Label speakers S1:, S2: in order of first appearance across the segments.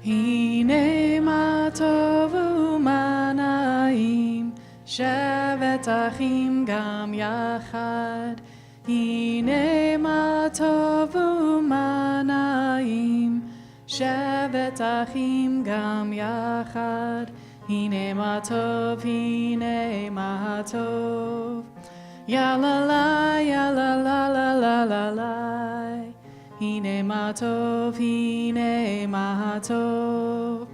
S1: הנה מה טוב ומה נעים, שבת אחים גם יחד. הנה מה טוב ומה נעים, שבת אחים גם יחד. הנה מה טוב, הנה מה טוב. יא לה לה, יא לה לה לה לה לה לה. הנה מה טוב, הנה מה טוב.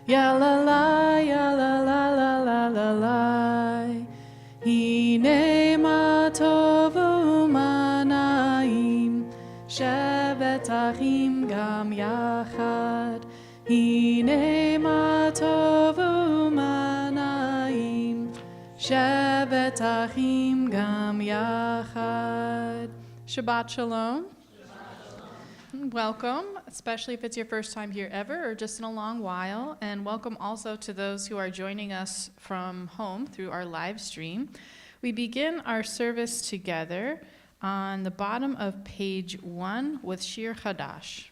S1: יא לה לה, יא לה לה לה לה לה לה. הנה מה טוב ומה נעים, שבת אחים גם יחד. הנה מה טוב ומה נעים, שבת אחים גם יחד. Shabbat Shalom. Welcome, especially if it's your first time here ever or just in a long while, and welcome also to those who are joining us from home through our live stream. We begin our service together on the bottom of page 1 with Shir Chadash.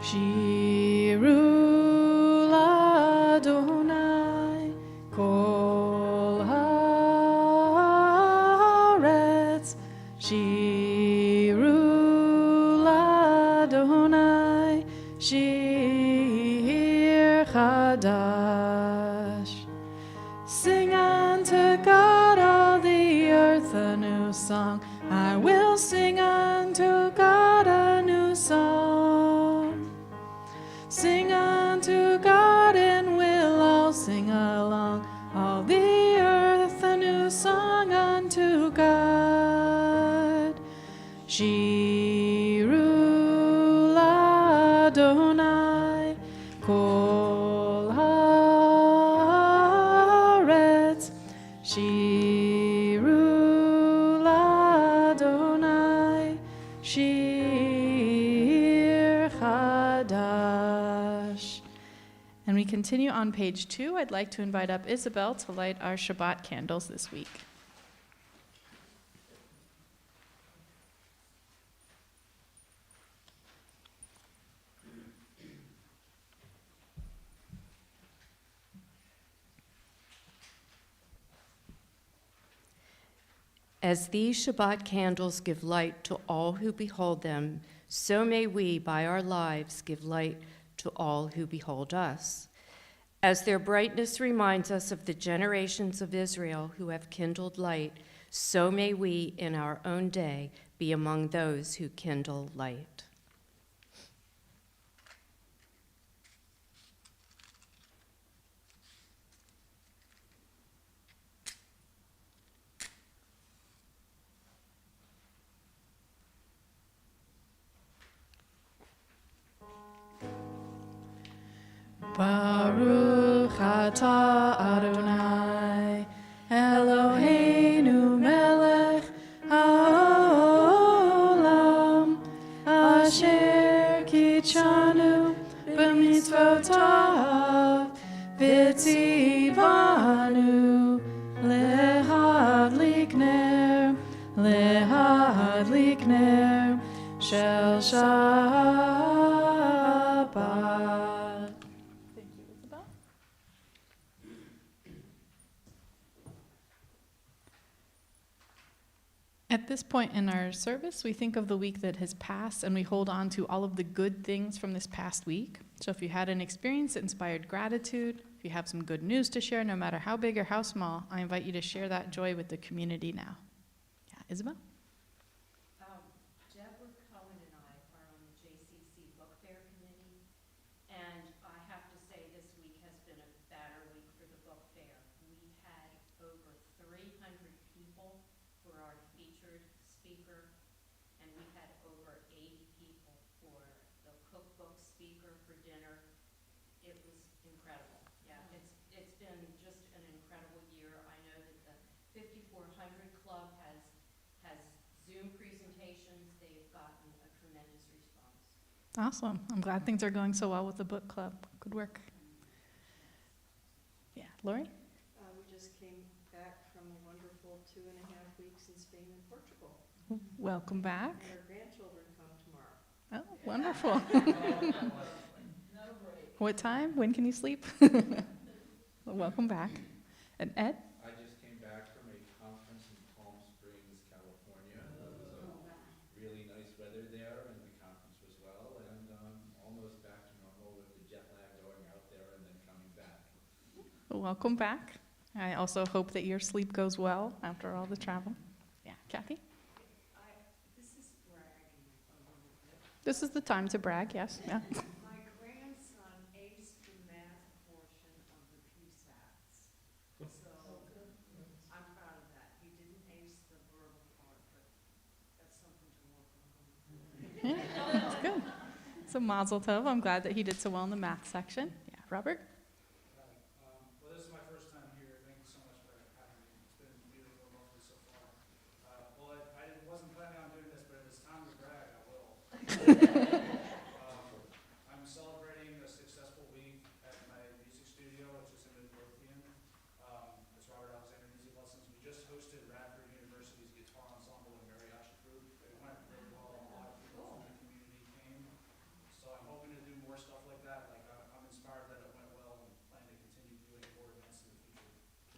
S1: Shiru l'Adonai kol haaretz, Shiru l'Adonai shir chadash. Sing unto God all the earth a new song. I will sing unto God a new song. Sing unto God and we'll all sing along. All the earth a new song unto God. Shiru l'Adonai kol haaretz, Shiru l'Adonai shir chadash. And we continue on page 2. I'd like to invite up Isabel to light our Shabbat candles this week.
S2: As these Shabbat candles give light to all who behold them, so may we, by our lives, give light to all who behold us. As their brightness reminds us of the generations of Israel who have kindled light, so may we, in our own day, be among those who kindle light.
S1: Baruch atah Adonai Eloheinu melech haolam, asher kitshanu b'mitzvotav v'tzivanu lehadlik ner shel Shabbat. At this point in our service, we think of the week that has passed and we hold on to all of the good things from this past week. So if you had an experience that inspired gratitude, if you have some good news to share, no matter how big or how small, I invite you to share that joy with the community now. Yeah, Isabel?
S2: Deborah Cohen and I are on the JCC Book Fair Committee, and I have to say this week has been a banner week for the Book Fair. We had over 300 people for our featured speaker, and we had over 80 people for the cookbook speaker for dinner. It was incredible. Yeah, it's been just an incredible year. I know that the 5400 Club has Zoom presentations. They've gotten a tremendous response.
S1: Awesome. I'm glad things are going so well with the book club. Good work. Yeah, Lori?
S3: We just came back from a wonderful 2.5 weeks in Spain and Portugal.
S1: Welcome back.
S3: Our grandchildren come tomorrow.
S1: Oh, wonderful. What time? When can you sleep? Well, welcome back. And Ed?
S4: I just came back from a conference in Palm Springs, California. It was really nice weather there, and the conference was well, and almost back to normal with the jet lag going out there and then coming back.
S1: Welcome back. I also hope that your sleep goes well after all the travel. Yeah, Kathy?
S3: This is bragging a little bit.
S1: This is the time to brag, yes. Yeah.
S3: My grandson aced the math portion of the PSATs. So I'm proud of that. He didn't ace the verbal part, but that's something to work on.
S1: Yeah, that's good. So mazel tov. I'm glad that he did so well in the math section. Yeah, Robert?
S5: Well, this is my first time here. Thank you so much for having me. It's been beautiful and lovely so far. I wasn't planning on doing this, but if it's time to brag, I will. I'm celebrating a successful week at my music studio, which is in Midlothian. It's Robert Alexander Music Lessons. We just hosted Radford University's guitar ensemble and mariachi group. It went really well. A lot of people from the community came. So I'm hoping to do more stuff like that. I'm inspired that it went well and plan to continue doing more events in the future.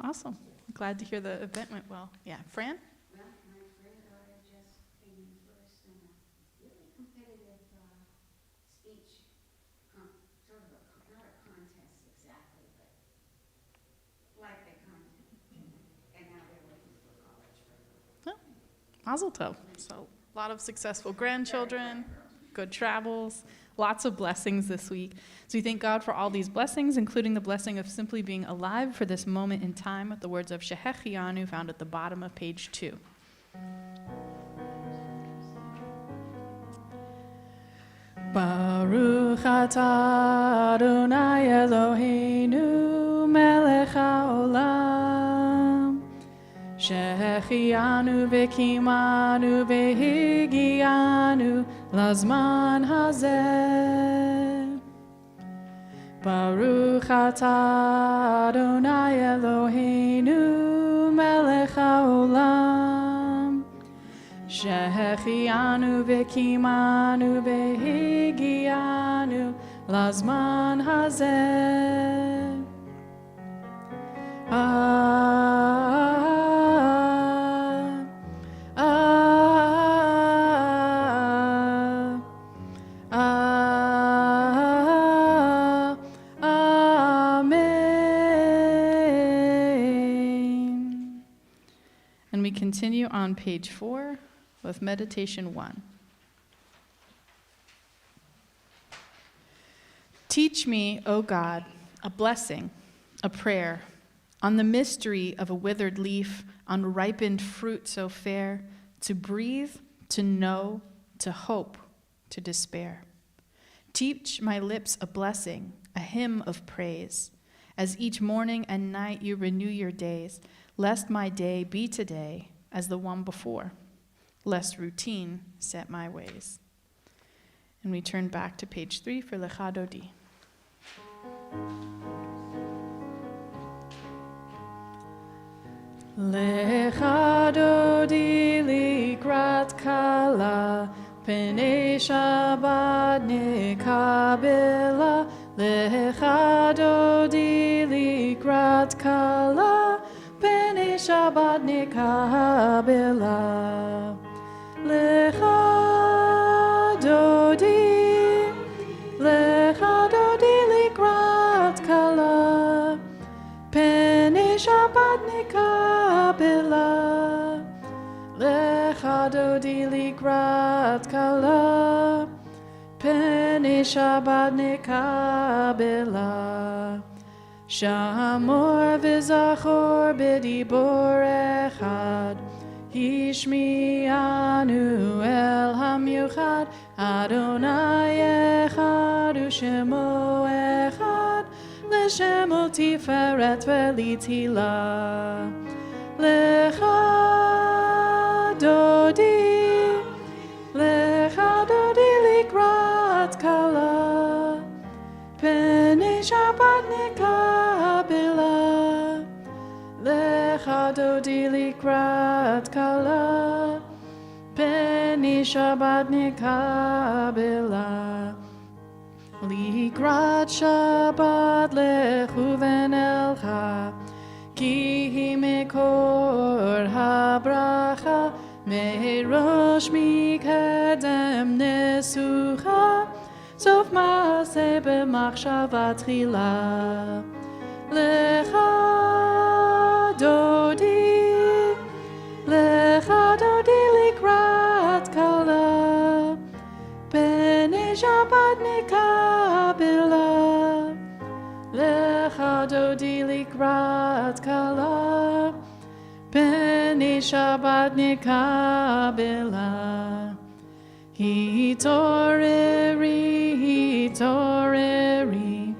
S1: Awesome. Glad to hear the event went well. Yeah, Fran?
S6: Well, my granddaughter just came in first in a really competitive speech, sort of not a contest exactly, but like a contest. And now they're looking for college for her.
S1: Mazel tov. So a lot of successful grandchildren, good travels, lots of blessings this week. So we thank God for all these blessings, including the blessing of simply being alive for this moment in time with the words of Shehechianu found at the bottom of page 2. Baruch atah Adonai Eloheinu melech haolam Shehechianu v'kimanu v'higianu lazman hazeh. Baruch atah Adonai Eloheinu melech haolam Shehechianu v'kimanu v'higianu lazman hazeh. Amen. And we continue on page 4 with meditation 1. Teach me, O God, a blessing, a prayer, on the mystery of a withered leaf, on ripened fruit so fair, to breathe, to know, to hope, to despair. Teach my lips a blessing, a hymn of praise, as each morning and night you renew your days, lest my day be today as the one before, lest routine set my ways. And we turn back to page 3 for Lecha Dodi. Lecha Dodi likrat kala, Pnei Shabbat nikabela. Lecha Dodi likrat kala, Pnei Shabbat nikabela. Lecha Dodi likrat kala, Pnei Shabbat nikabela. Lecha Dodi likrat kala, Pnei Shabbat nikabela. Shamor v'zachor b'dibor echad, Hishmi'anu el hamiuchad, Adonai echad u'shemo echad, L'shemo tiferet v'litila. Lecha Dodi likrat kala, Pnei Shabbat nikabela. Lecha Dodi likrat kala, שבת נקבלה. לקראת שבת לכוון אלך, כי היא מקור הברכה, מראש מקדם נסוכה, סוף מעשה במחשבה תחילה. לך דודי, לך דודי לקראת כלה, פני שבת נקבלה. לך דודי לקראת כלה, פני שבת נקבלה. התעוררי, התעוררי,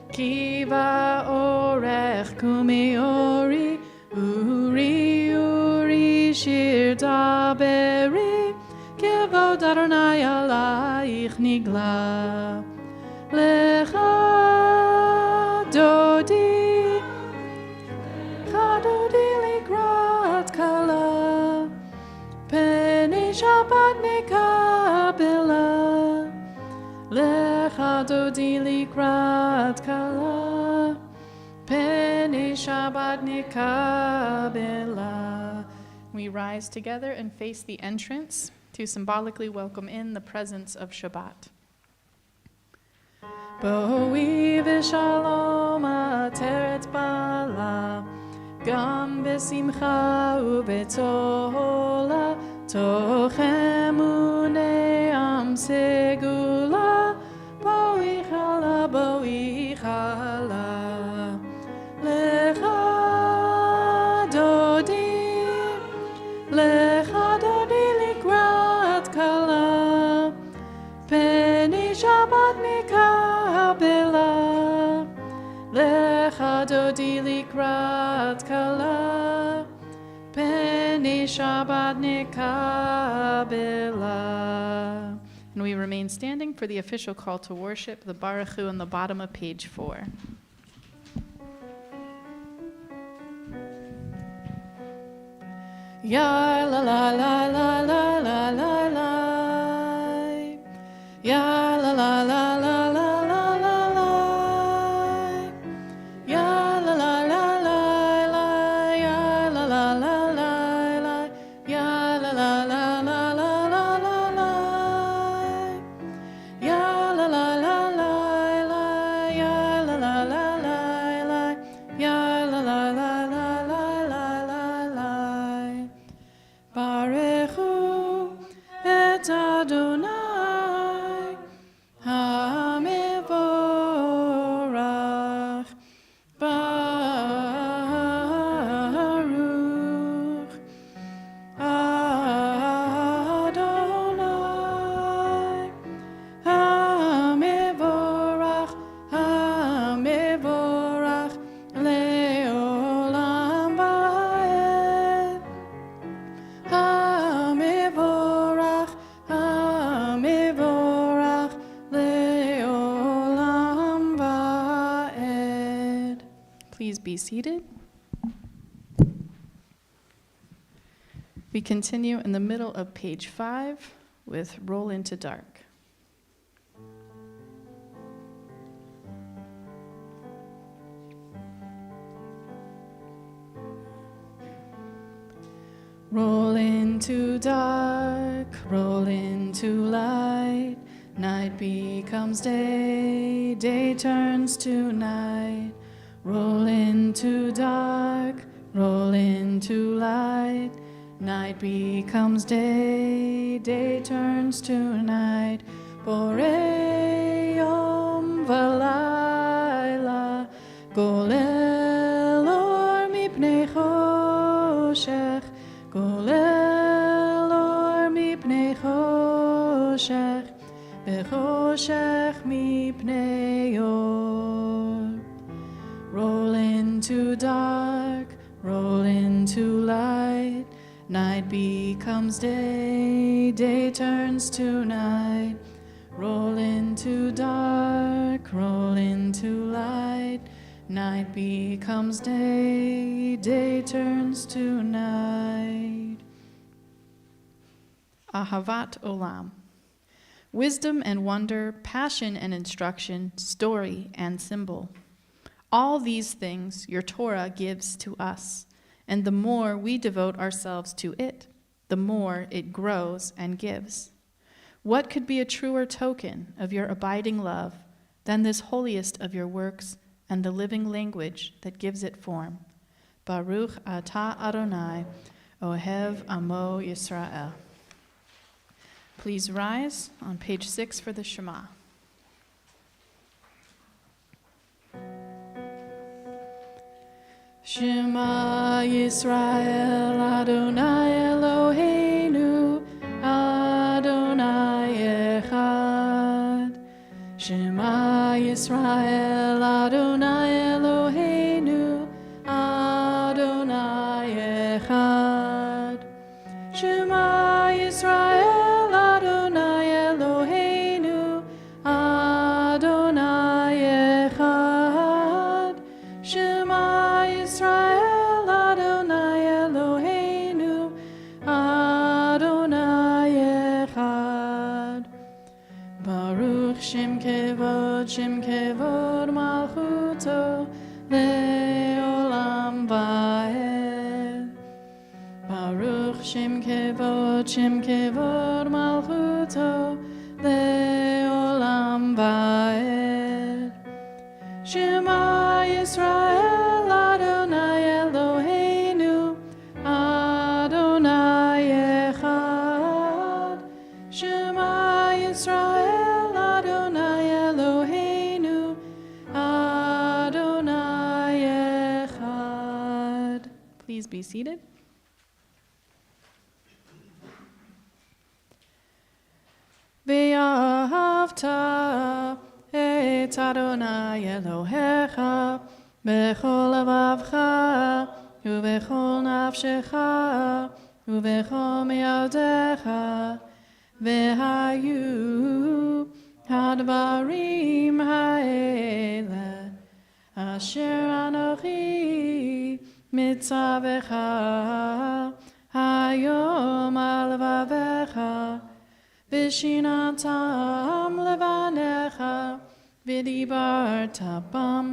S1: כי באורך קומי אורי, אורי, אורי, שיר דברי, כבוד אדוני עלייך נגלה. לך דודי, לך דודי לקראת כלה, פני שבת נקבלה. לך דודי לקראת כלה, פני שבת נקבלה. We rise together and face the entrance to symbolically welcome in the presence of Shabbat. בואי ושלום עטרת בעלה, גם בשמחה ובצהלה, תוך אמוני עם סגולה, בואי חלה, בואי חלה. לך דודי, לך דודי לקראת כלה, פני שבת נקבלה. לך דודי לקראת כלה, פני שבת נקבלה. And we remain standing for the official call to worship, the Baruch Hu, on the bottom of page 4. Ya la la la la la la la la, ya la la la la la la la la, ya la la la la la, ya la la la la la, ya la la la la la la la la, ya la la la la la, ya la la la la la, ya la la la la la la la la. Barechu et Adonai HaMevorach, Baruch Adonai HaMevorach, HaMevorach Leolam Vaed. HaMevorach, HaMevorach Leolam Vaed. Please be seated. We continue in the middle of page 5 with Roll into Dark. Roll into dark, roll into light. Night becomes day, day turns to night. Roll into dark, roll into light. Night becomes day, day turns to night. Borei yom v'layla, golel or mipnei choshech, golel or mipnei choshech, v'choshech mipnei or. Roll into dark, roll into light. Night becomes day, day turns to night. Roll into dark, roll into light. Night becomes day, day turns to night. Ahavat Olam. Wisdom and wonder, passion and instruction, story and symbol. All these things your Torah gives to us, and the more we devote ourselves to it, the more it grows and gives. What could be a truer token of your abiding love than this holiest of your works and the living language that gives it form? Baruch atah Adonai, Ohev Amo Yisrael. Please rise on page 6 for the Shema. Shema Yisrael Adonai Eloheinu Adonai Echad. Shema Yisrael Adonai Eloheinu Adonai Echad. Shema Yisrael Adonai Eloheinu Adonai Echad. Shema Yisrael Adonai Eloheinu Adonai Echad. Baruch Shem Kevod Malchuto Le'olam Va'ed. Baruch Shem Kevod Malchuto Le'olam Va'ed. Shema Yisrael Adonai Eloheinu Adonai Echad. Shema Yisrael Adonai Eloheinu Adonai Echad. Please be seated. Ve'ahavta et Adonai Elohecha bechol levavcha uvechol nafshecha uvechol me'odecha ve'hayu hadvarim ha'ele asher anochi mitzavecha hayom al levavecha V'shinatam levanecha, v'dibarta bam,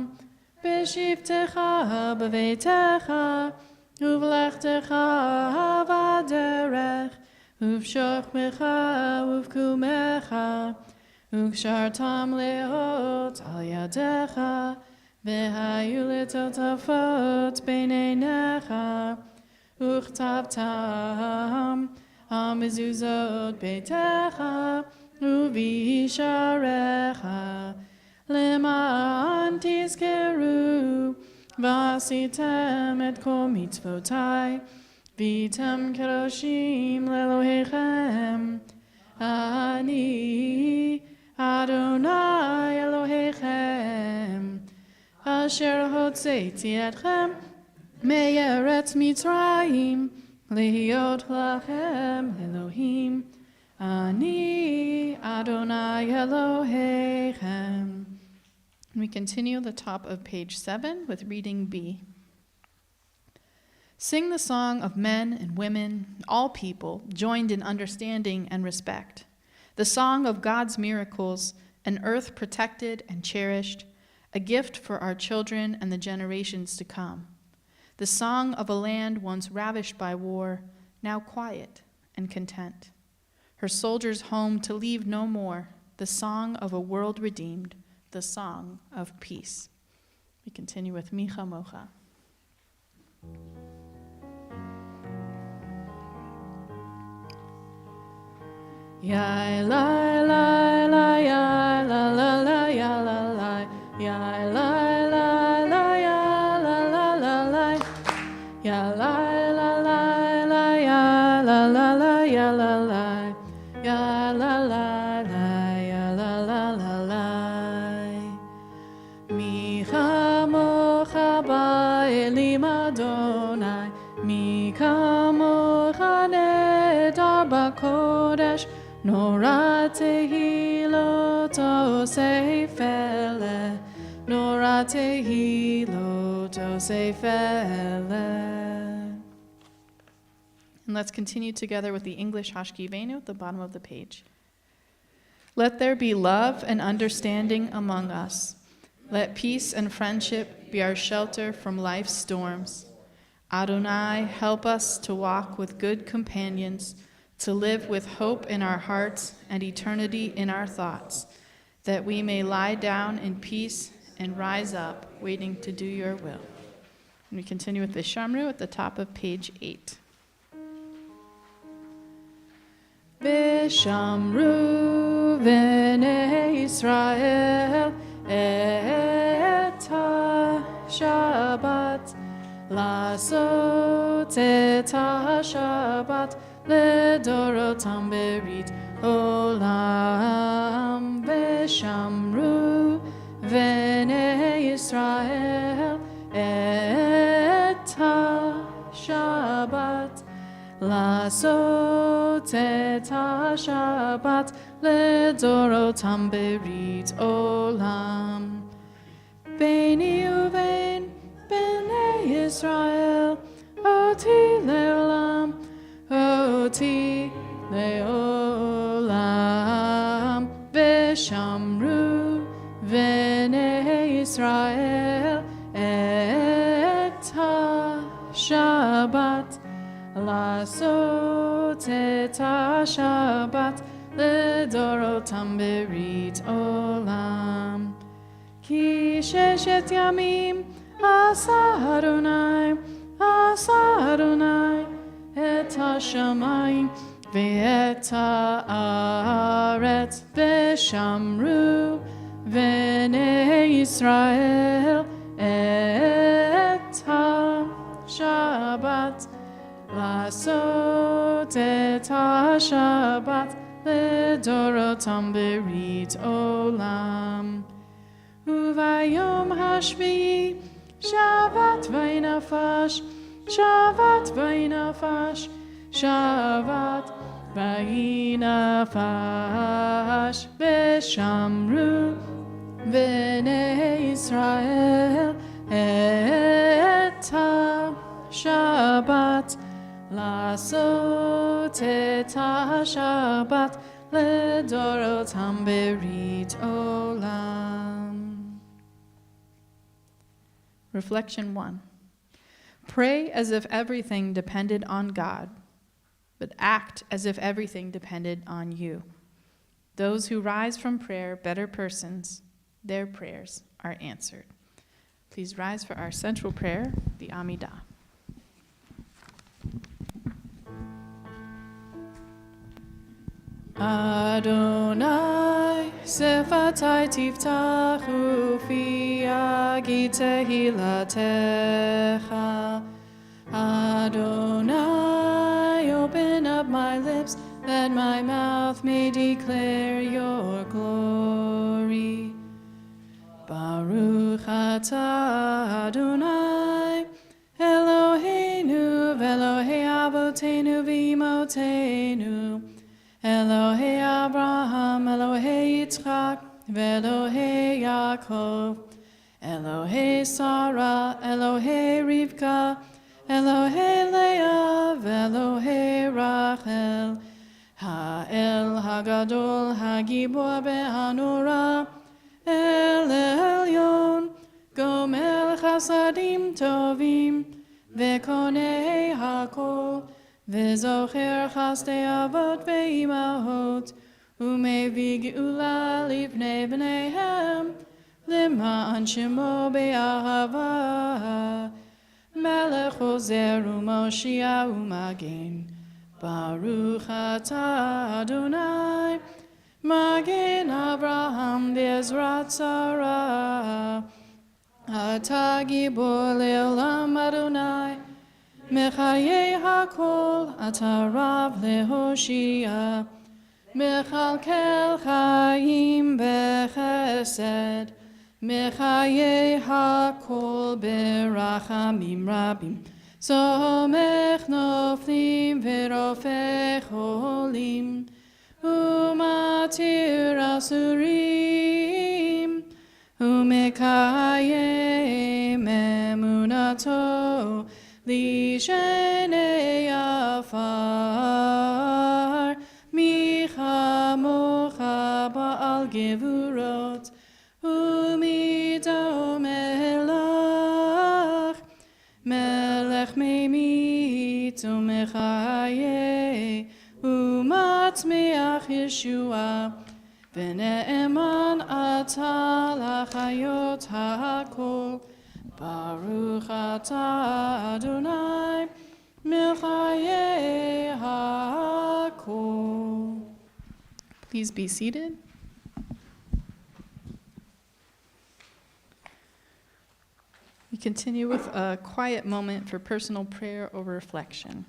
S1: v'shivtecha b'veitecha, uv'lechtecha v'aderech, uv'shochmecha uv'kumecha, uv'kshartam leot al yadecha, v'hayu letotafot b'neinecha, uchtavtam, Amezuzot beitecha uvisharecha leman tizkeru vasitem et kol mitzvotai vitem keroshim lelohechem ani Adonai Elohechem asher hotzeiti etchem me'eretz Mitzrayim Lehiot lachem Elohim, Ani Adonai Elohechem. We continue the top of page 7 with reading B. Sing the song of men and women, all people, joined in understanding and respect. The song of God's miracles, an earth protected and cherished, a gift for our children and the generations to come. The song of a land once ravished by war, now quiet and content. Her soldiers home to leave no more, the song of a world redeemed, the song of peace. We continue with Micha Mocha. Ya la la la ya la la la ya la la ya la la la ya la la la la ya la la la la ya la la la ya la la ya la la la ya la la la la Micha mocha ba'elim Adonai Micha mocha nedar b'kodesh Nora tehilot osefele, Nora tehilot osefele. And let's continue together with the English Hashkivenu at the bottom of the page. Let there be love and understanding among us. Let peace and friendship be our shelter from life's storms. Adonai, help us to walk with good companions, to live with hope in our hearts and eternity in our thoughts, that we may lie down in peace and rise up, waiting to do your will. And we continue with the Shamru at the top of page 8. V'shamru v'nei Yisrael et ha-Shabbat, לעשות את השבת לדורותם ברית עולם. ושמרו בני ישראל את השבת, לעשות את השבת לדורותם ברית עולם. ביני ובין בני ישראל, אותי לעולם, אותי לעולם. ושמרו בני ישראל את השבת, לעשות את השבת לדורותם ברית עולם. כי ששת ימים עשה אדוני את השמיים ואת הארץ, ושמרו בני ישראל את השבת, לעשות את השבת לדורותם ברית עולם. וביום השביעי שבת וינפש, שבת וינפש, שבת וינפש. ושמרו בני ישראל את השבת, לעשות את השבת לדורותם ברית עולם. Reflection 1. Pray as if everything depended on God, but act as if everything depended on you. Those who rise from prayer, better persons, their prayers are answered. Please rise for our central prayer, the Amidah. Adonai, sefatai tiftachu fi agi tehilatecha. Adonai, open up my lips, that my mouth may declare your glory. Baruch atah Adonai, Eloheinu v'Elohei avotenu v'imotenu, Elohei Abraham, Elohei Yitzchak, v'Elohei Yaakov, Elohei Sarah, Elohei Rivka, Elohei Leah, v'Elohei Rachel, Ha'el Hagadol, Hagibor be'anura, El Elyon, Gomel Chasadim Tovim, V'konei Hakol, V'zocher chasdei avot ve'imahot, u'mevii geula livnei bneihem, למען שמו באהבה, מלך עוזר ומושיע ומגן. ברוך אתה אדוני, מגן אברהם בעזרת שרה. אתה גיבור לעולם אדוני, מחיי הכל אתה רב להושיע. מכלכל חיים בחסד, מחיי הכל ברחמים רבים. סומך נופלים ורופא חולים, ומתיר אסורים, ומקיים אמונתו לשני עפר. ומחיה ומצמיח ישועה ונאמן אתה לחיות הכל ברוך אתה אדוני מחיי הכל. Please be seated. We continue with a quiet moment for personal prayer or reflection.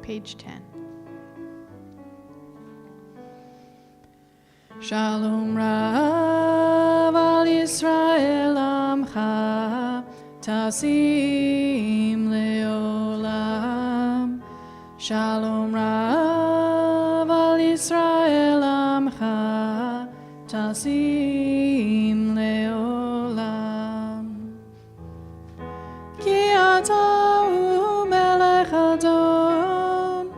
S1: Page 10. Shalom Rav al Yisrael Amcha Tasim Leolam. Shalom Rav al Yisrael Amcha Tasim Leolam. Ki ata hu melech adon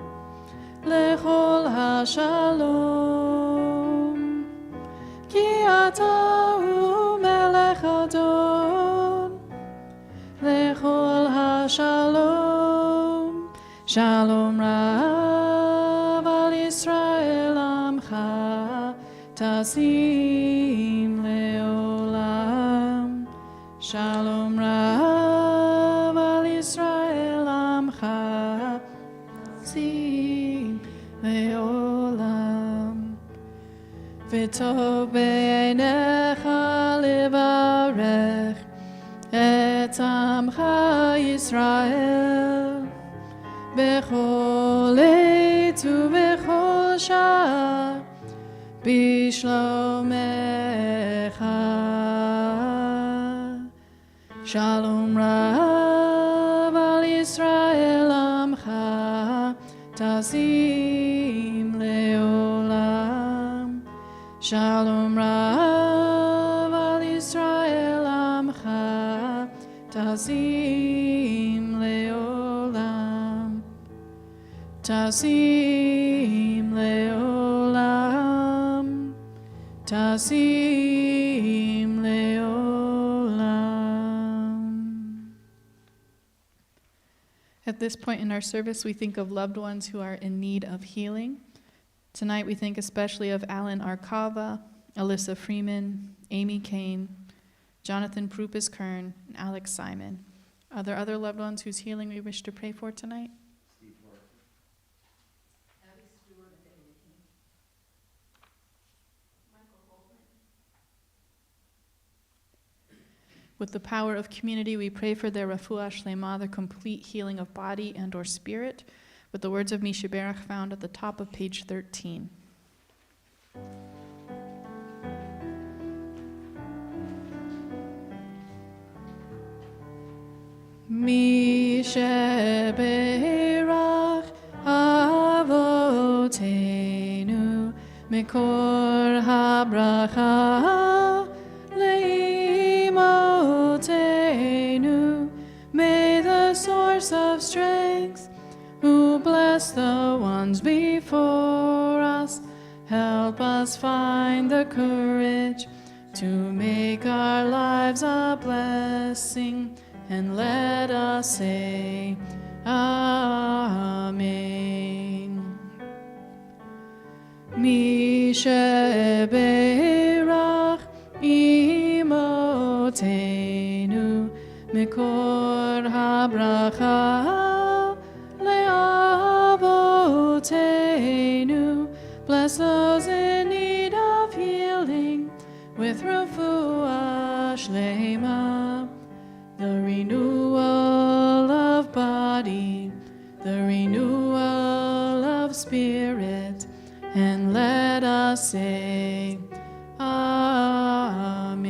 S1: lechol hashalom. Ki ata hu melech adon lechol hashalom. Shalom Rav al Yisrael Amcha Tasim Leolam. Shalom Rav al Yisrael Amcha Tasim Leolam. V'tov be'einecha levarech et amcha Yisrael bechol עת ובכל שעה בשלומך. שלום רב על ישראל עמך תשים לעולם. שלום רב על ישראל עמך תשים לעולם. תשים לעולם. תשים לעולם. At this point in our service, we think of loved ones who are in need of healing. Tonight, we think especially of Alan Arkava, Alyssa Freeman, Amy Kane, Jonathan Prupis Kern, and Alex Simon. Are there other loved ones whose healing we wish to pray for tonight?
S2: Abby Stewart of Amy King. Michael Holman.
S1: With the power of community, we pray for their refuah shlema, their complete healing of body and or spirit, with the words of Misha Berach found at the top of page 13. Misha Berach Avotenu Mikor HaBracha Leimotenu. May the source of strength, who bless the ones before us, help us find the courage to make our lives a blessing, and let us say Amen. Misheberach imotenu mikor habracha leavotenu. Bless those in need of healing with refuah shlema, the renewal of body, the renewal of spirit, and let us say Amen.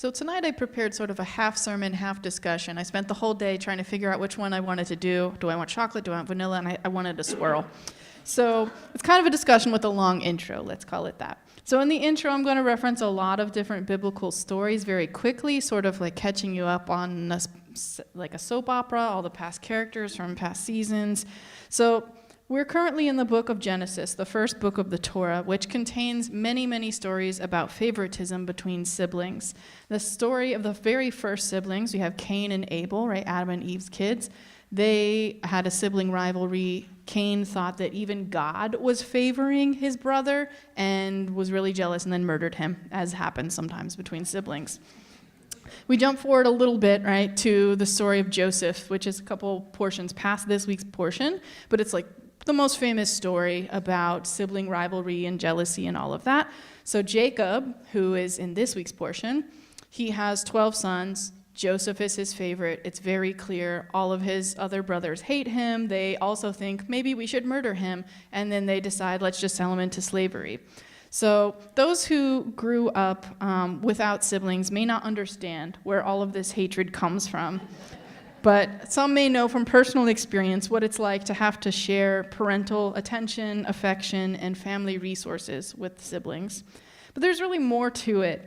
S1: So tonight I prepared sort of a half sermon, half discussion. I spent the whole day trying to figure out which one I wanted to do. Do I want chocolate? Do I want vanilla? And I wanted a swirl. So it's kind of a discussion with a long intro, let's call it that. So in the intro, I'm going to reference a lot of different biblical stories very quickly, sort of like catching you up on like a soap opera, all the past characters from past seasons. So we're currently in the book of Genesis, the first book of the Torah, which contains many, many stories about favoritism between siblings. The story of the very first siblings, we have Cain and Abel, right, Adam and Eve's kids. They had a sibling rivalry. Cain thought that even God was favoring his brother and was really jealous and then murdered him, as happens sometimes between siblings. We jump forward a little bit, right, to the story of Joseph, which is a couple portions past this week's portion, but it's like the most famous story about sibling rivalry and jealousy and all of that. So Jacob, who is in this week's portion, he has 12 sons. Joseph is his favorite. It's very clear. All of his other brothers hate him. They also think maybe we should murder him. And then they decide, let's just sell him into slavery. So those who grew up without siblings may not understand where all of this hatred comes from. But some may know from personal experience what it's like to have to share parental attention, affection, and family resources with siblings. But there's really more to it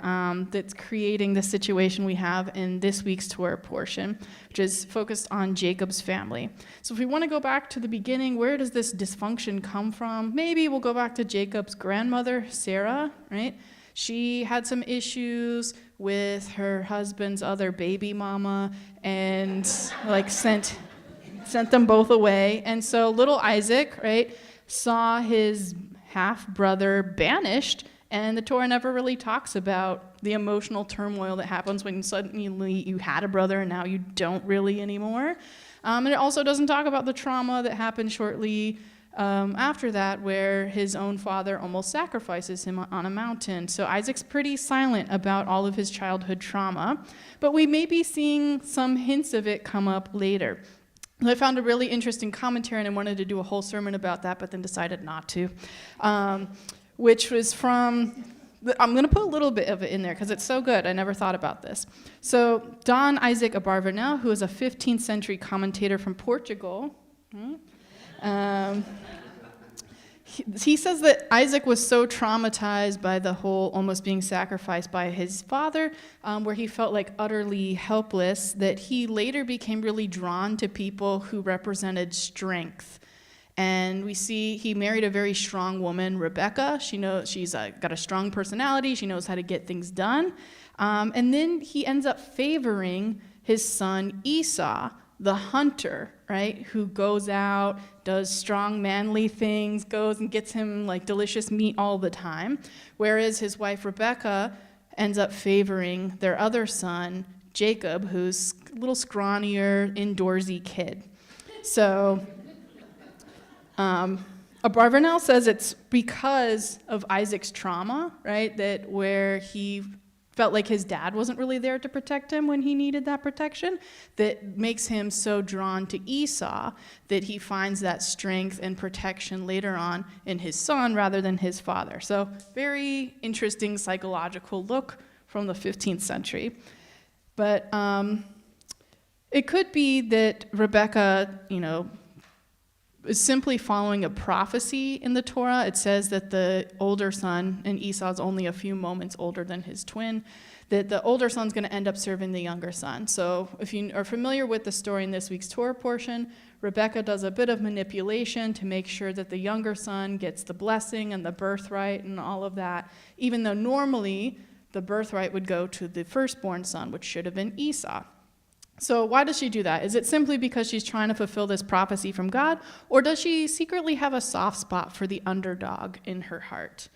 S1: that's creating the situation we have in this week's Torah portion, which is focused on Jacob's family. So if we want to go back to the beginning, where does this dysfunction come from? Maybe we'll go back to Jacob's grandmother, Sarah, right? She had some issues with her husband's other baby mama and like sent them both away. And so little Isaac, right, saw his half-brother banished. And the Torah never really talks about the emotional turmoil that happens when suddenly you had a brother and now you don't really anymore. And it also doesn't talk about the trauma that happened shortly after that, where his own father almost sacrifices him on a mountain. So Isaac's pretty silent about all of his childhood trauma, but we may be seeing some hints of it come up later. I found a really interesting commentary, and I wanted to do a whole sermon about that, but then decided not to. Which was from, I'm going to put a little bit of it in there because it's so good. I never thought about this. So Don Isaac Abarbanel, who is a 15th century commentator from Portugal, he says that Isaac was so traumatized by the whole almost being sacrificed by his father, where he felt like utterly helpless, that he later became really drawn to people who represented strength. And we see he married a very strong woman, Rebecca. She's got a strong personality. She knows how to get things done. And then he ends up favoring his son Esau, the hunter, right, who goes out, does strong, manly things, goes and gets him like delicious meat all the time. Whereas his wife Rebecca ends up favoring their other son, Jacob, who's a little scrawnier, indoorsy kid. So Abarbanel says it's because of Isaac's trauma, right, that where he felt like his dad wasn't really there to protect him when he needed that protection, that makes him so drawn to Esau that he finds that strength and protection later on in his son rather than his father. So very interesting psychological look from the 15th century. But it could be that Rebecca, is simply following a prophecy in the Torah. It says that the older son, and Esau's only a few moments older than his twin, that the older son's going to end up serving the younger son. So if you are familiar with the story in this week's Torah portion, Rebecca does a bit of manipulation to make sure that the younger son gets the blessing and the birthright and all of that, even though normally the birthright would go to the firstborn son, which should have been Esau. So why does she do that? Is it simply because she's trying to fulfill this prophecy from God, or does she secretly have a soft spot for the underdog in her heart?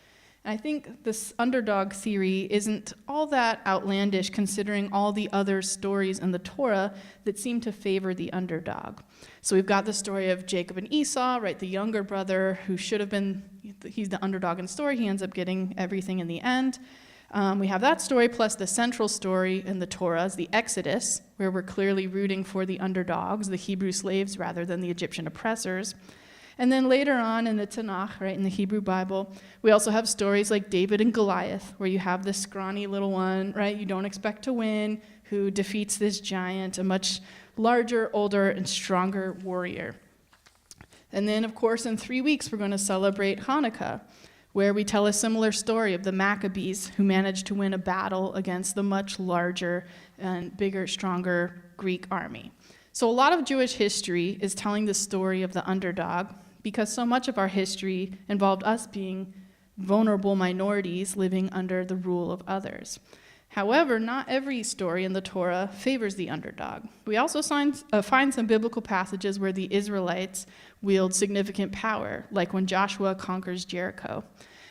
S1: And I think this underdog theory isn't all that outlandish considering all the other stories in the Torah that seem to favor the underdog. So we've got the story of Jacob and Esau, right? The younger brother who should have been, he's the underdog in the story. He ends up getting everything in the end. We have that story plus the central story in the Torah is the Exodus, where we're clearly rooting for the underdogs, the Hebrew slaves, rather than the Egyptian oppressors. And then later on in the Tanakh, right, in the Hebrew Bible, we also have stories like David and Goliath, where you have this scrawny little one, right, you don't expect to win, who defeats this giant, a much larger, older, and stronger warrior. And then, of course, in 3 weeks, we're going to celebrate Hanukkah, where we tell a similar story of the Maccabees who managed to win a battle against the much larger and bigger, stronger Greek army. So a lot of Jewish history is telling the story of the underdog because so much of our history involved us being vulnerable minorities living under the rule of others. However, not every story in the Torah favors the underdog. We also find some biblical passages where the Israelites wield significant power, like when Joshua conquers Jericho.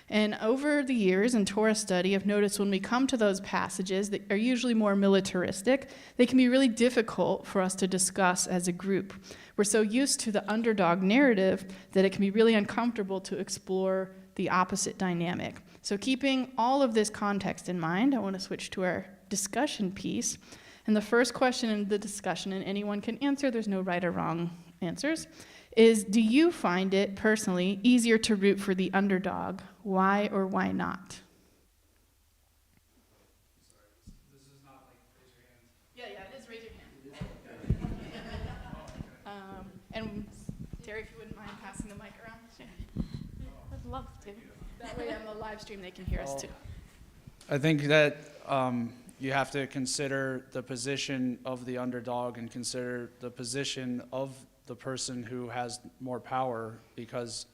S1: And over the years in Torah study, I've noticed when we come to those passages that are usually more militaristic, they can be really difficult for us to discuss as a group. We're so used to the underdog narrative that it can be really uncomfortable to explore the opposite dynamic. So keeping all of this context in mind, I want to switch to our discussion piece. And the first question in the discussion, and anyone can answer, there's no right or wrong answers, is do you find it personally easier to root for the underdog? Why or why not?
S5: Sorry, this is not like raise your hand.
S1: Yeah, it is raise your hand. And Terry, if you wouldn't mind passing the mic around. I'd love to. That way on the live stream they can hear us too.
S5: I think that you have to consider the position of the underdog and consider the position of the person who has more power, because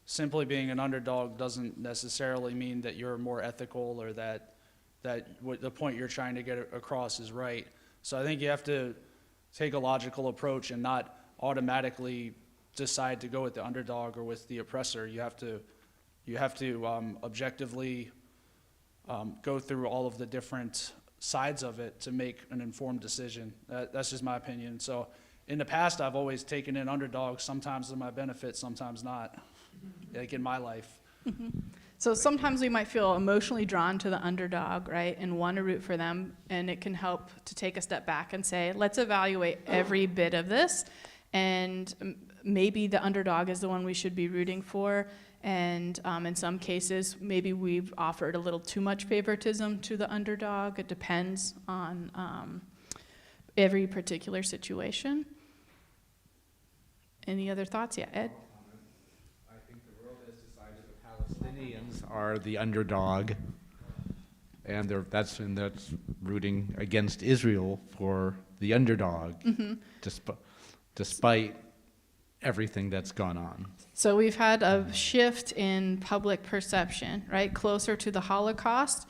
S5: simply being an underdog doesn't necessarily mean that you're more ethical or that what the point you're trying to get across is right. So I think you have to take a logical approach and not automatically decide to go with the underdog or with the oppressor. You have to objectively go through all of the different sides of it to make an informed decision. That's just my opinion. So in the past, I've always taken in underdogs, sometimes to my benefit, sometimes not, like in my life.
S1: So sometimes we might feel emotionally drawn to the underdog, right, and want to root for them, and it can help to take a step back and say, let's evaluate every bit of this, and maybe the underdog is the one we should be rooting for, and in some cases, maybe we've offered a little too much favoritism to the underdog. It depends on every particular situation. Any other thoughts? Yeah, Ed?
S4: I think the world has decided the Palestinians are the underdog, and that's rooting against Israel for the underdog, despite everything that's gone on.
S1: So we've had a shift in public perception, right? Closer to the Holocaust,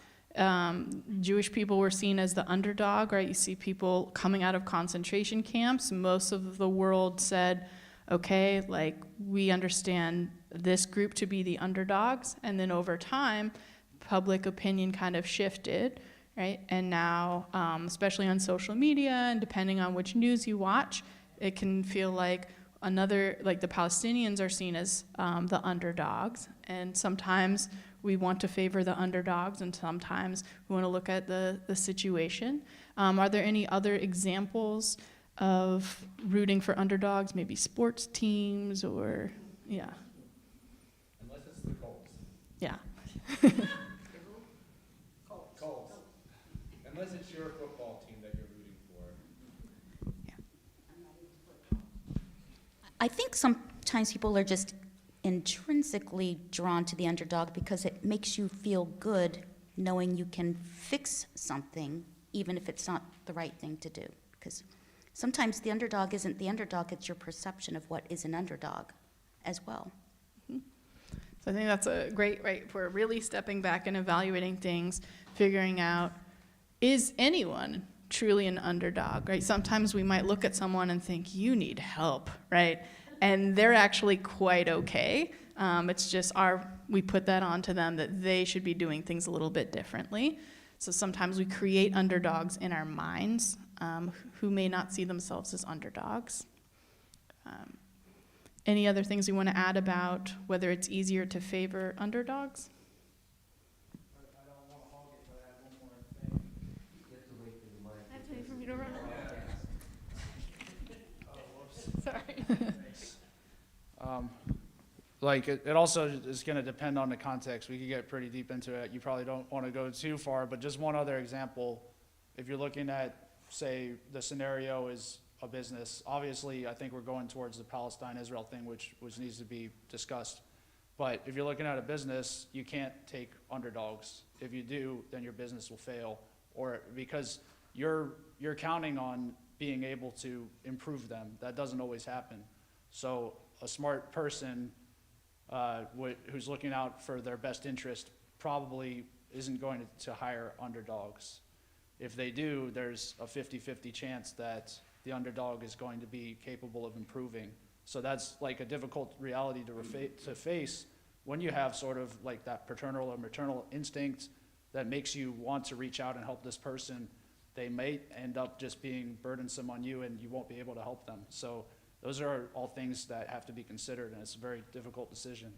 S1: Jewish people were seen as the underdog, right? You see people coming out of concentration camps. Most of the world said, okay, like, we understand this group to be the underdogs. And then over time, public opinion kind of shifted, right? And now, especially on social media and depending on which news you watch, it can feel like the Palestinians are seen as the underdogs. And sometimes we want to favor the underdogs, and sometimes we want to look at the situation. Are there any other examples of rooting for underdogs, maybe sports teams or, yeah.
S4: Unless it's the Colts.
S1: Yeah.
S4: Colts. Unless it's your football team that you're rooting for.
S7: I think sometimes people are just intrinsically drawn to the underdog because it makes you feel good knowing you can fix something, even if it's not the right thing to do. Because sometimes the underdog isn't the underdog, it's your perception of what is an underdog as well.
S1: So I think that's a great, right, for really stepping back and evaluating things, figuring out, is anyone truly an underdog, right? Sometimes we might look at someone and think, you need help, right? And they're actually quite okay. It's just we put that onto them that they should be doing things a little bit differently. So sometimes we create underdogs in our minds who may not see themselves as underdogs. Any other things you want to add about whether it's easier to favor underdogs?
S5: I don't want to hog it, but I have one more thing.
S1: I have to wait for me to run
S5: Oh, whoops.
S1: Sorry.
S5: Thanks. like, it also is going to depend on the context. We could get pretty deep into it. You probably don't want to go too far, but just one other example. If you're looking at, say, the scenario is a business, obviously, I think we're going towards the Palestine-Israel thing, which needs to be discussed. But if you're looking at a business, you can't take underdogs. If you do, then your business will fail, or because you're counting on being able to improve them. That doesn't always happen. So a smart person who's looking out for their best interest probably isn't going to hire underdogs. If they do, there's a 50-50 chance that the underdog is going to be capable of improving. So that's like a difficult reality to face when you have sort of like that paternal or maternal instinct that makes you want to reach out and help this person. They may end up just being burdensome on you and you won't be able to help them. So those are all things that have to be considered, and it's a very difficult decision.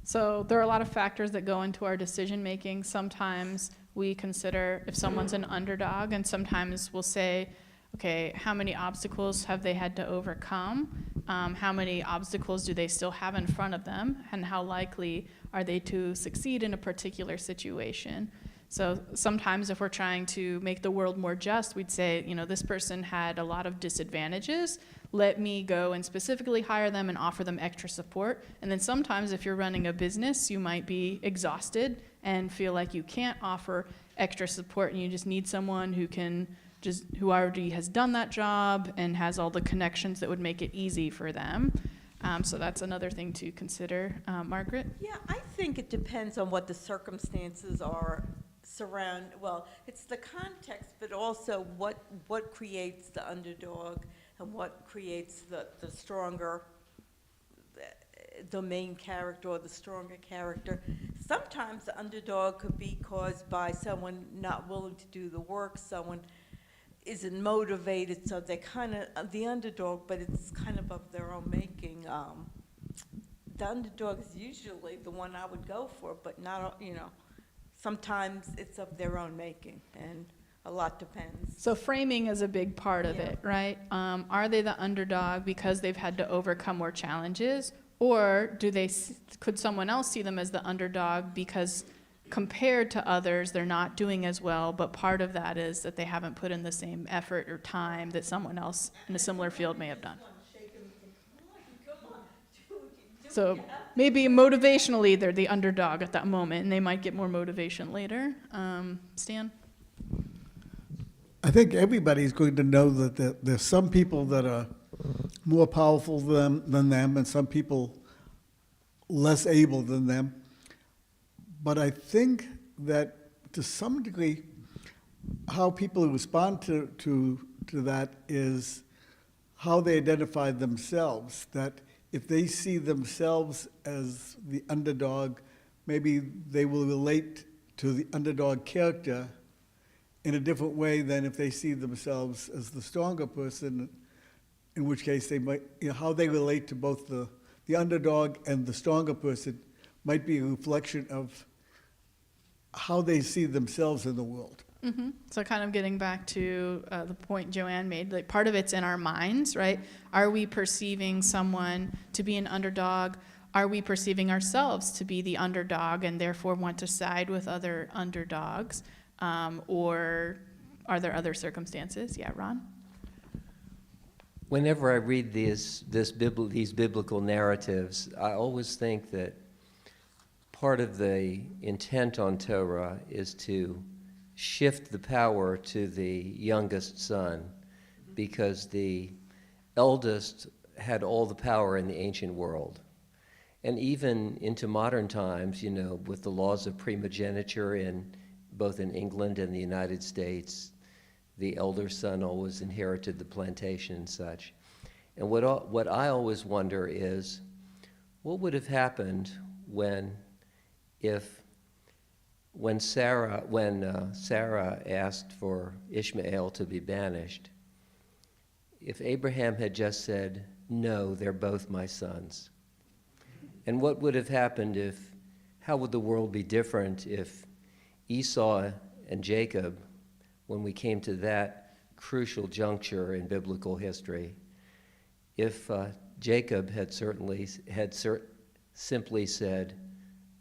S1: So there are a lot of factors that go into our decision making. Sometimes we consider if someone's an underdog, and sometimes we'll say, okay, how many obstacles have they had to overcome? How many obstacles do they still have in front of them? And how likely are they to succeed in a particular situation? So sometimes if we're trying to make the world more just, we'd say, you know, this person had a lot of disadvantages. Let me go and specifically hire them and offer them extra support. And then sometimes if you're running a business, you might be exhausted and feel like you can't offer extra support, and you just need someone who already has done that job and has all the connections that would make it easy for them. So that's another thing to consider. Margaret?
S8: Yeah, I think it depends on what the circumstances are well, it's the context, but also what creates the underdog and what creates the stronger, the main character or the stronger character. Sometimes the underdog could be caused by someone not willing to do the work, someone isn't motivated, so they're kind of the underdog, but it's kind of their own making. The underdog is usually the one I would go for, but not, sometimes it's of their own making, and a lot depends.
S1: So framing is a big part of it, right? Are they the underdog because they've had to overcome more challenges, or could someone else see them as the underdog because compared to others, they're not doing as well, but part of that is that they haven't put in the same effort or time that someone else in a similar field may have done. So maybe motivationally, they're the underdog at that moment, and they might get more motivation later. Stan?
S9: I think everybody's going to know that there's some people that are more powerful than them, and some people less able than them. But I think that to some degree, how people respond to that is how they identify themselves. That if they see themselves as the underdog, maybe they will relate to the underdog character in a different way than if they see themselves as the stronger person, in which case they might, how they relate to both the underdog and the stronger person might be a reflection of how they see themselves in the world.
S1: Mm-hmm. So kind of getting back to the point Joanne made, like part of it's in our minds, right? Are we perceiving someone to be an underdog? Are we perceiving ourselves to be the underdog and therefore want to side with other underdogs? Or are there other circumstances? Yeah, Ron?
S10: Whenever I read these biblical narratives, I always think that part of the intent on Torah is to shift the power to the youngest son, because the eldest had all the power in the ancient world. And even into modern times, with the laws of primogeniture both in England and the United States, the elder son always inherited the plantation and such. And what I always wonder is, what would have happened when Sarah asked for Ishmael to be banished, if Abraham had just said, "No, they're both my sons"? And what would have happened how would the world be different if Esau and Jacob, when we came to that crucial juncture in biblical history, if Jacob had simply said,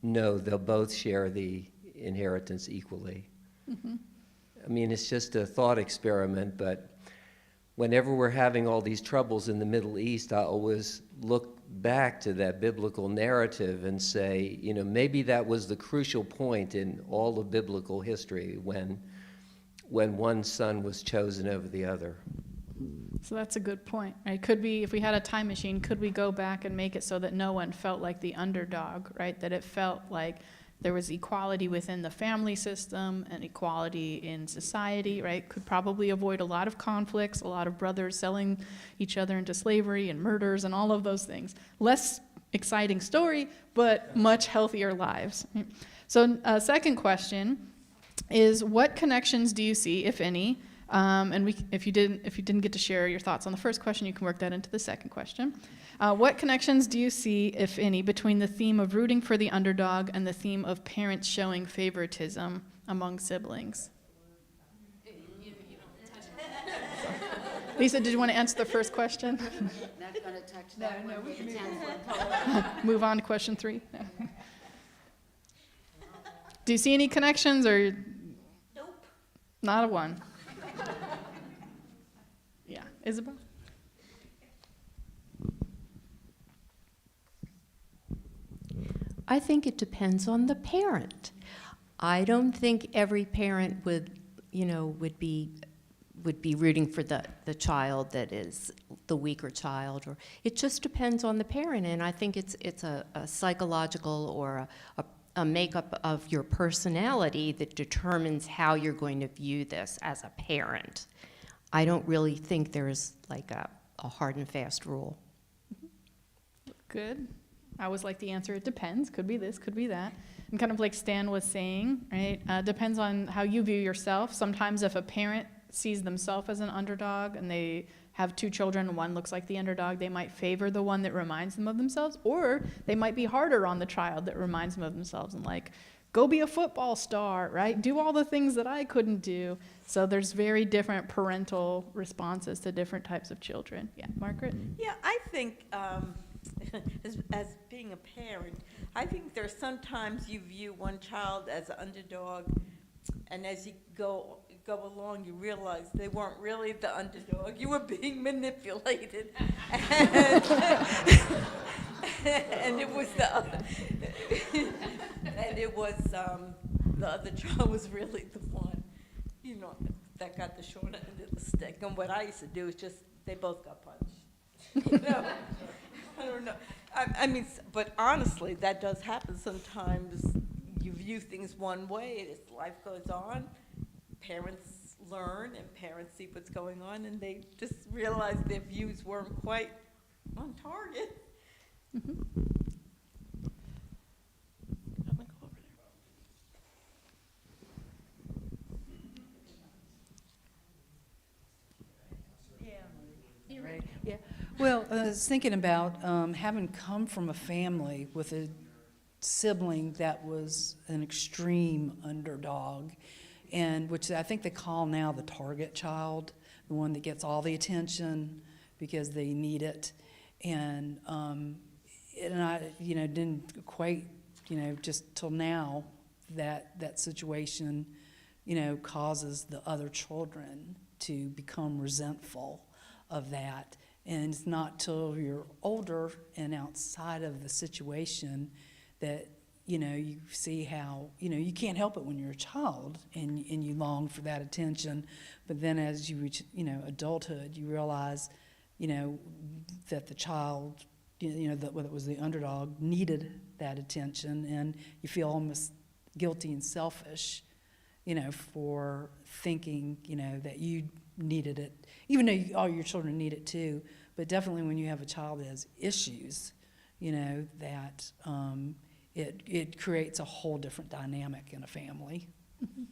S10: no, they'll both share the inheritance equally. I mean, it's just a thought experiment, but whenever we're having all these troubles in the Middle East, I always look back to that biblical narrative and say, you know, maybe that was the crucial point in all of biblical history when one son was chosen over the other.
S1: So that's a good point, right? Could we, if we had a time machine, could we go back and make it so that no one felt like the underdog, right? That it felt like there was equality within the family system and equality in society, right? Could probably avoid a lot of conflicts, a lot of brothers selling each other into slavery and murders and all of those things. Less exciting story, but much healthier lives. So second question is, what connections do you see, if any? If you didn't get to share your thoughts on the first question, you can work that into the second question. What connections do you see, if any, between the theme of rooting for the underdog and the theme of parents showing favoritism among siblings? Lisa, did you want to answer the first question?
S6: Not gonna touch that one with a 10-foot pole.
S1: Move on to question 3. No. Do you see any connections, or?
S6: Nope.
S1: Not a one. Yeah, Isabel?
S11: I think it depends on the parent. I don't think every parent would be rooting for the child that is the weaker child, or it just depends on the parent. And I think it's a psychological or a makeup of your personality that determines how you're going to view this as a parent. I don't really think there's like a hard and fast rule.
S1: Good. I always like the answer, it depends. Could be this, could be that. And kind of like Stan was saying, right? Depends on how you view yourself. Sometimes if a parent sees themselves as an underdog and they have 2 children and one looks like the underdog, they might favor the one that reminds them of themselves, or they might be harder on the child that reminds them of themselves and like, go be a football star, right? Do all the things that I couldn't do. So there's very different parental responses to different types of children. Yeah, Margaret?
S8: Yeah, I think, as being a parent, I think there's sometimes you view one child as an underdog, and as you go along, you realize they weren't really the underdog. You were being manipulated, and it was the other, and it was the other child was really the one, that got the short end of the stick. And what I used to do is just, they both got punched. I don't know. I mean, but honestly, that does happen sometimes. You view things one way, as life goes on, parents learn and parents see what's going on, and they just realize their views weren't quite on target.
S1: Mm-hmm.
S12: Right. Yeah. Well, I was thinking about having come from a family with a sibling that was an extreme underdog, and which I think they call now the target child, the one that gets all the attention because they need it. And I, didn't quite, just till now that situation, causes the other children to become resentful of that. And it's not till you're older and outside of the situation that, you see how, you can't help it when you're a child and you long for that attention. But then as you reach, adulthood, you realize, that the child, that whether it was the underdog, needed that attention, and you feel almost guilty and selfish, for thinking, that you needed it, even though all your children need it too. But definitely when you have a child that has issues, that it creates a whole different dynamic in a family.
S1: Mm-hmm.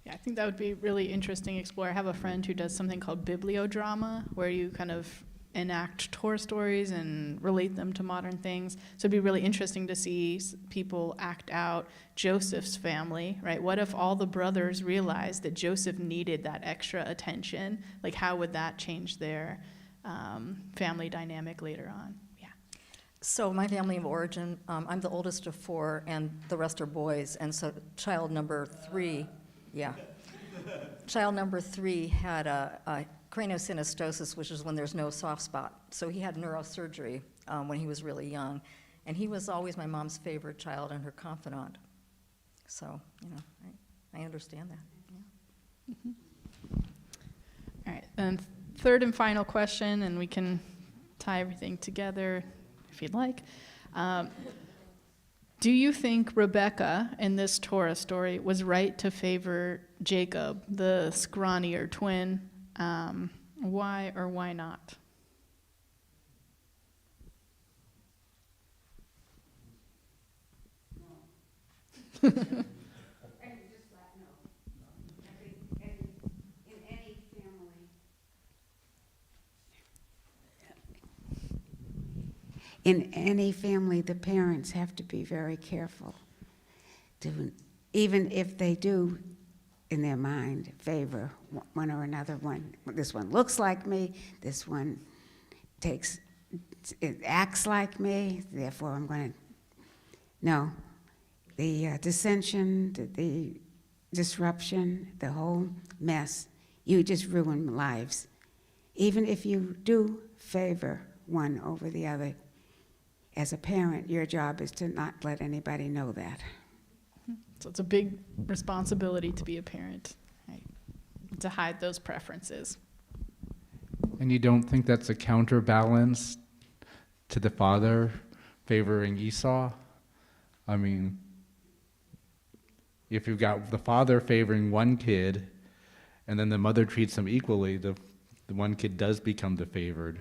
S1: Yeah, I think that would be really interesting to explore. I have a friend who does something called bibliodrama, where you kind of enact Torah stories and relate them to modern things. So it'd be really interesting to see people act out Joseph's family, right? What if all the brothers realized that Joseph needed that extra attention? Like, how would that change their family dynamic later on. Yeah.
S13: So my family of origin, I'm the oldest of 4, and the rest are boys, and so child number 3, yeah. Child number 3 had a craniosynostosis, which is when there's no soft spot. So he had neurosurgery when he was really young, and he was always my mom's favorite child and her confidant. So, you know, I understand that. Yeah.
S1: All right, and third and final question, and we can tie everything together if you'd like. Do you think Rebecca in this Torah story was right to favor Jacob, the scrawnier twin? Why or why not?
S6: And just like, no. I think in any family. In any family, the parents have to be very careful to, even if they do, in their mind, favor one or another one. This one looks like me, this one it acts like me, therefore I'm going to, no. The dissension, the disruption, the whole mess, you just ruin lives. Even if you do favor one over the other, as a parent, your job is to not let anybody know that.
S1: So it's a big responsibility to be a parent, right? To hide those preferences.
S14: And you don't think that's a counterbalance to the father favoring Esau? I mean, if you've got the father favoring one kid and then the mother treats him equally, the one kid does become the favored.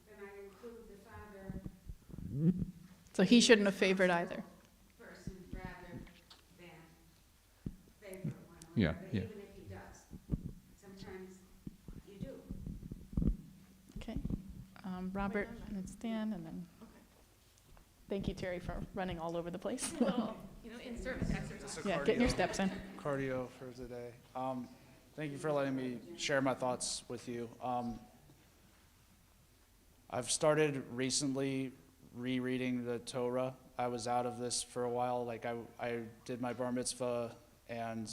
S6: Then I include the father
S1: So he shouldn't have favored either.
S6: person rather than favor one
S14: Yeah,
S6: another,
S14: yeah.
S6: even if he does. Sometimes you do.
S1: Okay. Robert and Stan, and then. Thank you, Terry, for running all over the place. Yeah, getting your steps in.
S5: Cardio for today. Thank you for letting me share my thoughts with you. I've started recently rereading the Torah. I was out of this for a while. Like I did my bar mitzvah and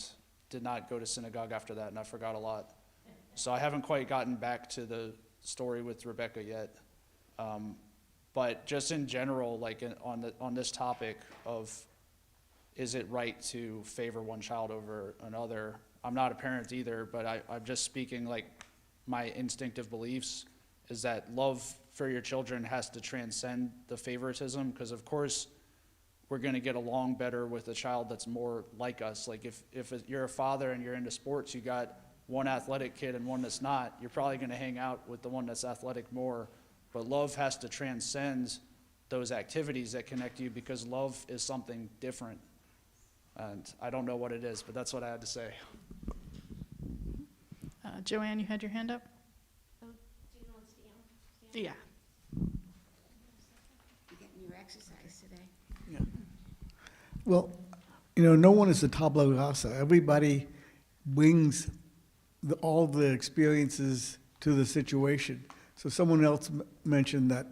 S5: did not go to synagogue after that, and I forgot a lot. So I haven't quite gotten back to the story with Rebecca yet. But just in general, like on this topic of, is it right to favor one child over another? I'm not a parent either, but I'm just speaking like my instinctive beliefs is that love for your children has to transcend the favoritism, because of course we're going to get along better with a child that's more like us. Like if you're a father and you're into sports, you got one athletic kid and one that's not, you're probably going to hang out with the one that's athletic more. But love has to transcend those activities that connect you, because love is something different. And I don't know what it is, but that's what I had to say.
S1: Joanne, you had your hand up?
S2: Do you want to stand?
S1: Yeah.
S6: You're getting your exercise today.
S9: Well, you know, no one is a tabula rasa. Everybody brings all the experiences to the situation. So someone else mentioned that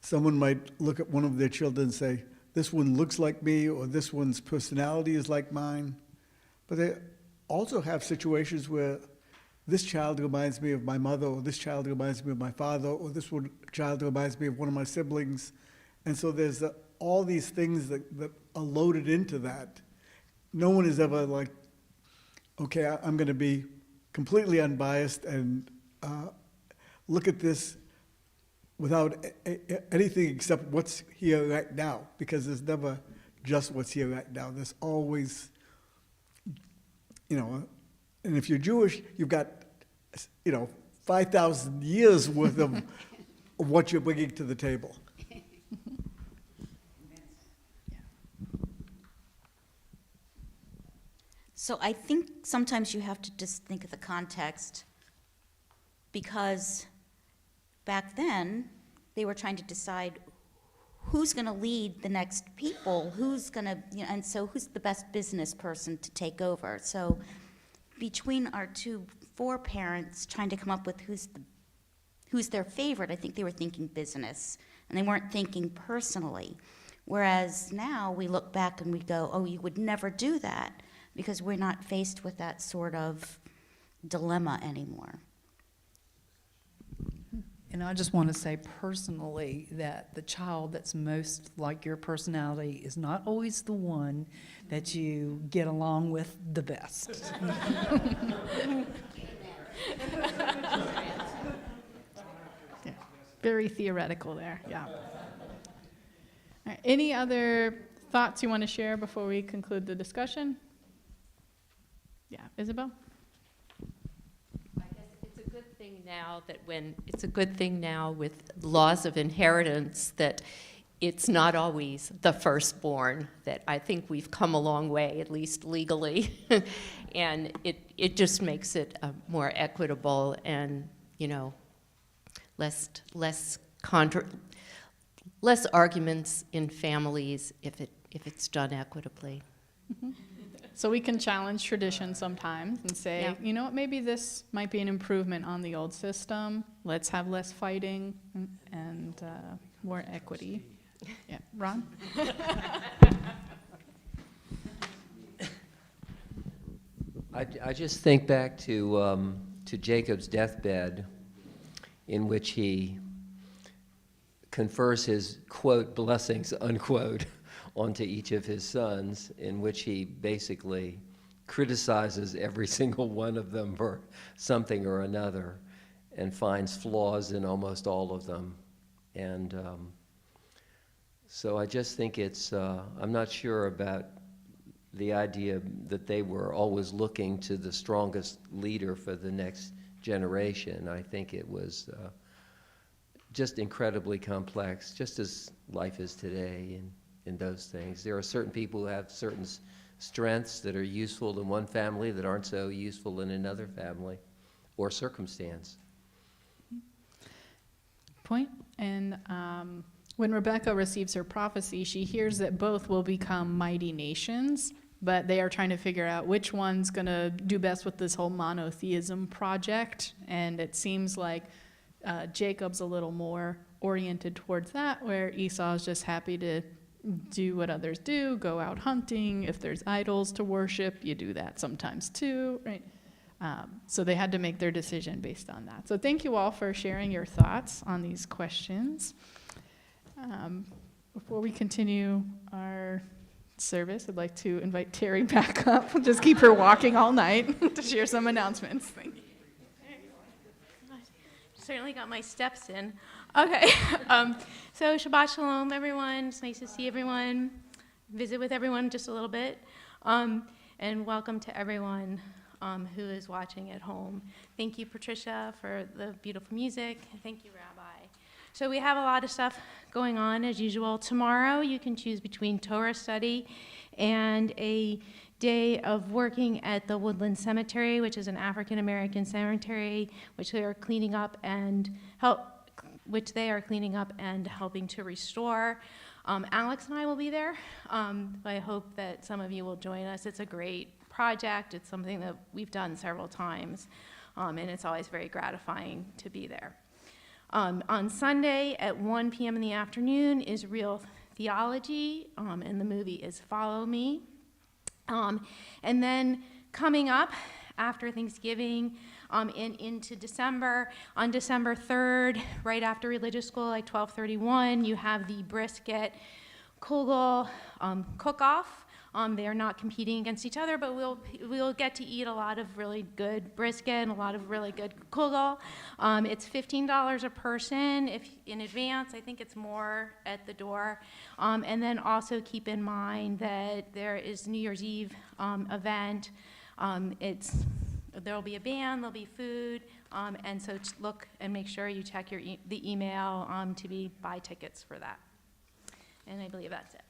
S9: someone might look at one of their children and say, this one looks like me, or this one's personality is like mine. But they also have situations where this child reminds me of my mother, or this child reminds me of my father, or this child reminds me of one of my siblings. And so there's all these things that are loaded into that. No one is ever like, okay, I'm going to be completely unbiased and look at this without anything except what's here right now, because there's never just what's here right now. There's always, you know, and if you're Jewish, you've got, 5,000 years worth of what you're bringing to the table.
S7: So I think sometimes you have to just think of the context, because back then, they were trying to decide who's going to lead the next people, who's going to, and so who's the best business person to take over. So between our two foreparents, trying to come up with who's who's their favorite, I think they were thinking business, and they weren't thinking personally. Whereas now we look back and we go, oh, you would never do that, because we're not faced with that sort of dilemma anymore.
S12: And I just want to say personally that the child that's most like your personality is not always the one that you get along with the best.
S1: Yeah, very theoretical there, yeah. All right, any other thoughts you want to share before we conclude the discussion? Yeah, Isabel?
S2: I guess it's a good thing now that it's a good thing now with laws of inheritance that it's not always the firstborn, that I think we've come a long way, at least legally. And it just makes it more equitable and, less arguments in families if it's done equitably.
S1: Mm-hmm. So we can challenge tradition sometimes and say,
S2: Yeah.
S1: you know what, maybe this might be an improvement on the old system. Let's have less fighting and more equity. Yeah, Ron?
S10: I just think back to Jacob's deathbed, in which he confers his, quote, blessings, unquote, onto each of his sons, in which he basically criticizes every single one of them for something or another and finds flaws in almost all of them. And so I just think it's, I'm not sure about the idea that they were always looking to the strongest leader for the next generation. I think it was just incredibly complex, just as life is today in those things. There are certain people who have certain strengths that are useful in one family that aren't so useful in another family or circumstance.
S1: Point. And when Rebecca receives her prophecy, she hears that both will become mighty nations, but they are trying to figure out which one's going to do best with this whole monotheism project. And it seems like Jacob's a little more oriented towards that, where Esau's just happy to do what others do, go out hunting. If there's idols to worship, you do that sometimes too, right? So they had to make their decision based on that. So thank you all for sharing your thoughts on these questions. Before we continue our service, I'd like to invite Terry back up. We'll just keep her walking all night to share some announcements. Thank you.
S2: Certainly got my steps in. Okay, so Shabbat Shalom, everyone. It's nice to see everyone, visit with everyone just a little bit, and welcome to everyone who is watching at home. Thank you, Patricia, for the beautiful music. Thank you, Rabbi. So we have a lot of stuff going on as usual. Tomorrow you can choose between Torah study and a day of working at the Woodland Cemetery, which is an African American cemetery, which they are cleaning up and helping to restore. Alex and I will be there. I hope that some of you will join us. It's a great project. It's something that we've done several times, and it's always very gratifying to be there. On Sunday at 1 p.m. in the afternoon is Real Theology, and the movie is Follow Me. And then coming up after Thanksgiving and into December, on December 3rd, right after religious school, like 12:31, you have the brisket kugel cook-off. They are not competing against each other, but we'll get to eat a lot of really good brisket and a lot of really good kugel. It's $15 a person if in advance. I think it's more at the door. And then also keep in mind that there is New Year's Eve event. There'll be a band, there'll be food, and so look and make sure you check the email to buy tickets for that. And I believe that's it.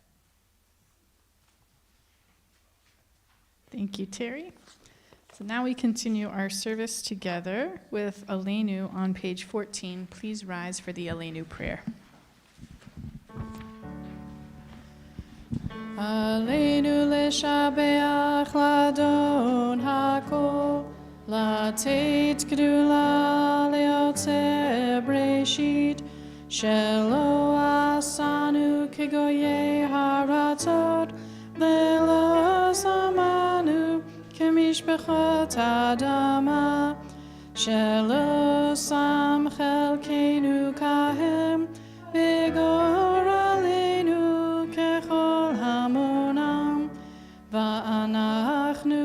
S1: Thank you, Terry. So now we continue our service together with Aleinu on page 14. Please rise for the Aleinu prayer. Aleinu leshabeach ladon hakol, latet גדולה ליוצא בראשית, שלא עשנו כגויי הארצות, ולא שמנו כמשפחות האדמה, שלא שם חלקנו כהם, וגורלנו ככל המונם, ואנחנו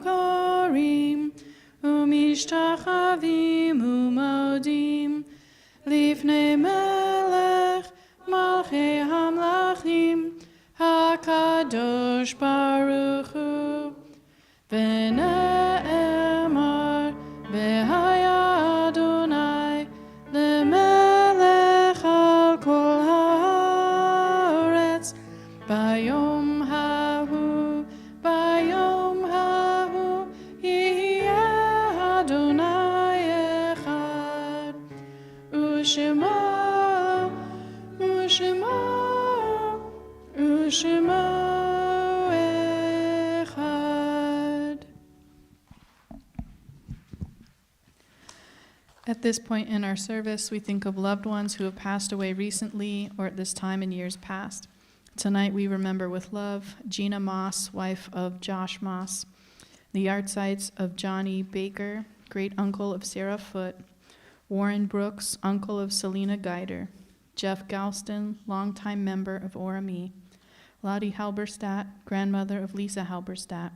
S1: קוראים ומשתחווים ומודים לפני מלך מלכי המלכים, הקדוש ברוך הוא. ונאמר, והיה אדוני למלך על כל הארץ, ביום ההוא, ביום ההוא, יהיה אדוני אחד, ושמו, ושמו, ושמו אחד. At this point in our service, we think of loved ones who have passed away recently or at this time in years past. Tonight we remember with love Gina Moss, wife of Josh Moss, the yardsites of Johnny Baker, great uncle of Sarah Foote, Warren Brooks, uncle of Selena Geider, Jeff Galston, longtime member of ORME, Lottie Halberstadt, grandmother of Lisa Halberstadt,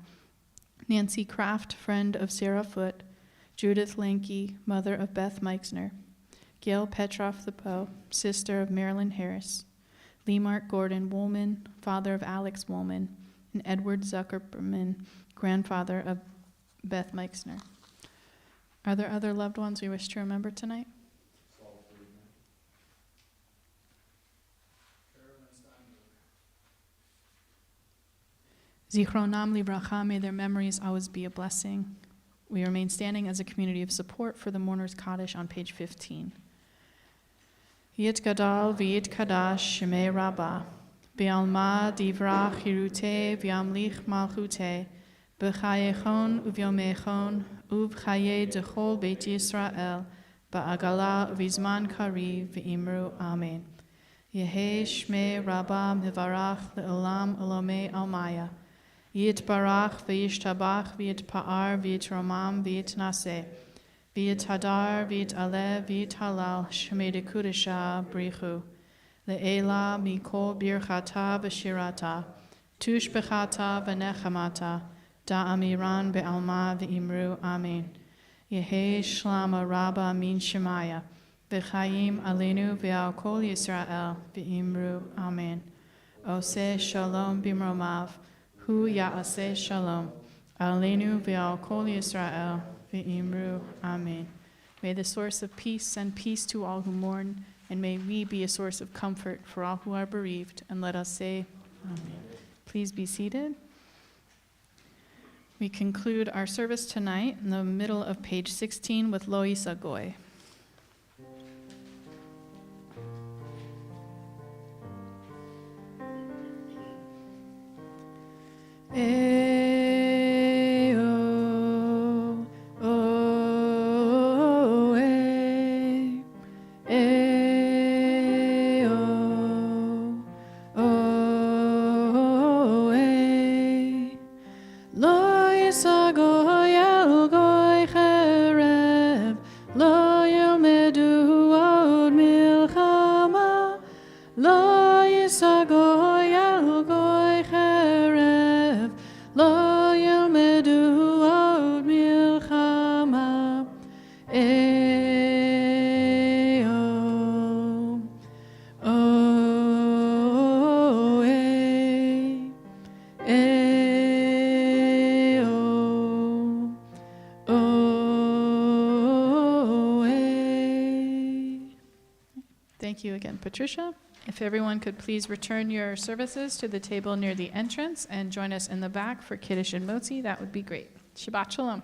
S1: Nancy Kraft, friend of Sarah Foote, Judith Lanke, mother of Beth Meixner, Gail Petroff Lepeau, sister of Marilyn Harris, Lee Mark Gordon Woolman, father of Alex Woolman, and Edward Zuckerberman, grandfather of Beth Meixner. Are there other loved ones we wish to remember tonight? Zichronam livracha, may their memories always be a blessing. We remain standing as a community of support for the Mourners Kaddish on page 15. Yit gadal v'yit kadash shemei rabbah, v'alma divrach hirute v'yamlich malchute, b'chayechon uvyomechon, uv'chaye dechol beit Yisrael, ba'agala v'izman kari v'imru amen. Yehe shmei rabbah mivarach le'olam elomei almaya, Yitbarach v'yishtabach v'yitpa'ar v'yitromam v'yitnaseh, v'yithadar v'yitalev v'yithalal shemei dekudesha brichu, le'ela mikol birchata v'shirata, tushbechata v'nechamata, da'amiran be'alma v'imru amen. Yehe shlama rabba min shemaya, v'chayim alenu v'al kol Yisrael v'imru amen. Oseh shalom bimromav, Hu Ya'aseh Shalom, Aleinu v'al Kol Yisrael v'imru Amen. May the source of peace send peace to all who mourn, and may we be a source of comfort for all who are bereaved, and let us say Amen. Please be seated. We conclude our service tonight in the middle of page 16 with Lo Yisa Goy. Thank you again, Patricia. If everyone could please return your services to the table near the entrance and join us in the back for Kiddush and Motzi, that would be great. Shabbat Shalom.